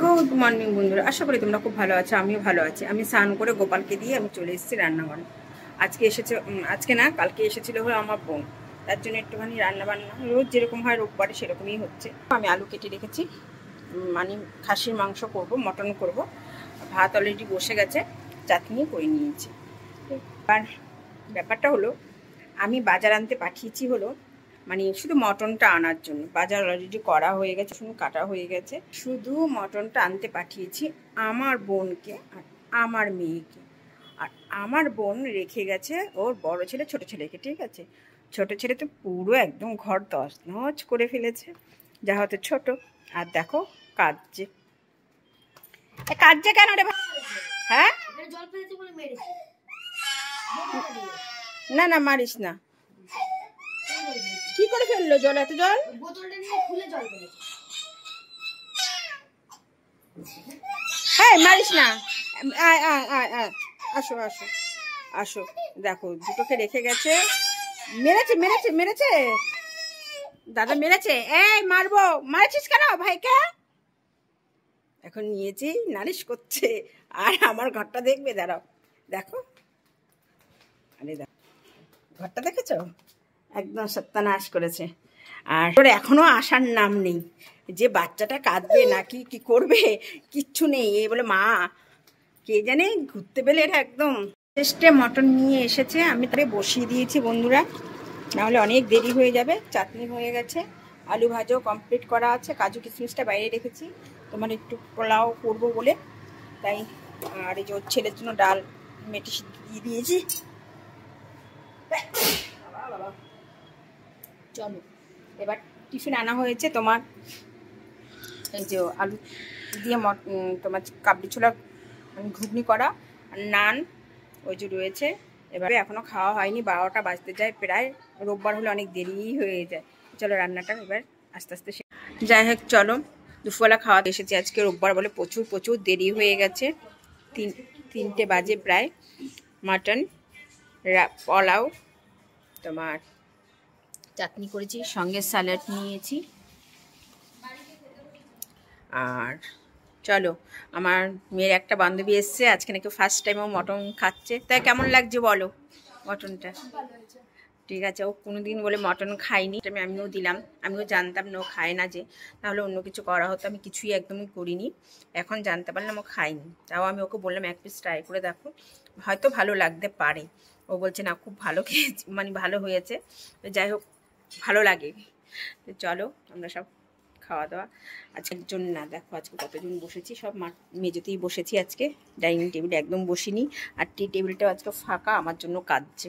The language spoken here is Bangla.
গুড মর্নিং বন্ধুরা, আশা করি তোমরা খুব ভালো আছো। আমিও ভালো আছি। আমি স্নান করে গোপালকে দিয়ে আমি চলে এসেছি রান্নাঘরে। আজকে না, কালকে এসেছিল হলো আমার বোন, তার জন্য একটুখানি রান্নাবান্না রোজ যেরকম হয় রোববারে সেরকমই হচ্ছে। আমি আলু কেটে রেখেছি, মানে খাসির মাংস করব, মটন করব। ভাত অলরেডি বসে গেছে, চাটনি করে নিয়েছি। আর ব্যাপারটা হলো, আমি বাজার আনতে পাঠিয়েছি হলো মানে শুধু মটনটা আনার জন্য। বাজার অলরেডি করা হয়ে গেছে, শুধু কাটা হয়ে গেছে। শুধু মটনটা আনতে পাঠিয়েছি আমার বোনকে আর আমার মেয়েকে। আর আমার বোন রেখে গেছে ওর বড় ছেলে ছোট ছেলেকে, ঠিক আছে? ছোট ছেলে তো পুরো একদম ঘর তছনছ করে ফেলেছে, যা হয়তো ছোট। আর দেখো কাঁদছে। কাঁদছে কেন রে? হ্যাঁ, না না মারিস না। কি করে ফেললো জল? এত জল? হ্যাঁ, মারিস না। আসো আসো আসো, দেখো দুটোকে রেখে গেছে। মেরেছে মেরেছে মেরেছে, দাদা মেরেছে। এই মারবো, মারছিস কেন ভাইকে? এখন নিয়েছি, নালিশ করছে। আর আমার ঘরটা দেখবে, দাঁড়াও দেখো। আরে দেখো ঘরটা, দেখেছো? একদম সত্যানাশ করেছে। আর এখনো আসার নাম নেই যে বাচ্চাটা কাঁদবে নাকি কি করবে, কিচ্ছু নেই। এই বলে মা, কে জানে ঘুরতে পেলে এটা একদম। টেস্টে মটন নিয়ে এসেছে, আমি তাকে বসিয়ে দিয়েছি বন্ধুরা, নাহলে অনেক দেরি হয়ে যাবে। চাটনি হয়ে গেছে, আলু ভাজাও কমপ্লিট করা আছে, কাজু কিশমিশটা বাইরে রেখেছি তোমার একটু পোলাও করবো বলে, তাই। আর এই যে ওর ছেলের জন্য ডাল মেটে দিয়ে দিয়েছি। চলো এবার টিফিন আনা হয়েছে তোমার, এই যে আলু দিয়ে তোমার কাবলি ছোলা ঘুগনি করা, আর নান ওই যে রয়েছে। এবারে এখনো খাওয়া হয়নি, 12টা বাজতে যায় প্রায়। রোববার হলে অনেক দেরি হয়ে যায়। চলো রান্নাটা এবার আস্তে আস্তে যাই হোক। চলো দুপুরবেলা খাওয়া এসেছি, আজকে রোববার বলে প্রচুর প্রচুর দেরি হয়ে গেছে। 3টে বাজে প্রায়। মাটন, পোলাও, তোমার চাটনি করেছি, সঙ্গে স্যালাড নিয়েছি। আর চলো, আমার মেয়ের একটা বান্ধবী এসছে আজকে, নাকি ফার্স্ট টাইম ও মটন খাচ্ছে। তাই কেমন লাগছে বলো মটনটা? ঠিক আছে, ও কোনোদিন বলে মটন খাইনি, আমিও দিলাম। আমিও জানতাম না ও খায় না, যে তাহলে অন্য কিছু করা হতো। আমি কিছুই একদমই করিনি, এখন জানতে পারলাম ও খায়নি। তাও আমি ওকে বললাম এক পিস ট্রাই করে দেখো, হয়তো ভালো লাগতে পারে। ও বলছে না, খুব ভালো খেয়েছি, মানে ভালো হয়েছে। যাই হোক, ভালো লাগে। তো চলো আমরা সব খাওয়া দাওয়া আজকের জন্য না, দেখো আজকে কতজন বসেছি, সব মেজেতেই বসেছি আজকে, ডাইনিং টেবিলে একদম বসিনি। আর টি টেবিলটাও আজকে ফাঁকা, আমার জন্য কাঁদছে।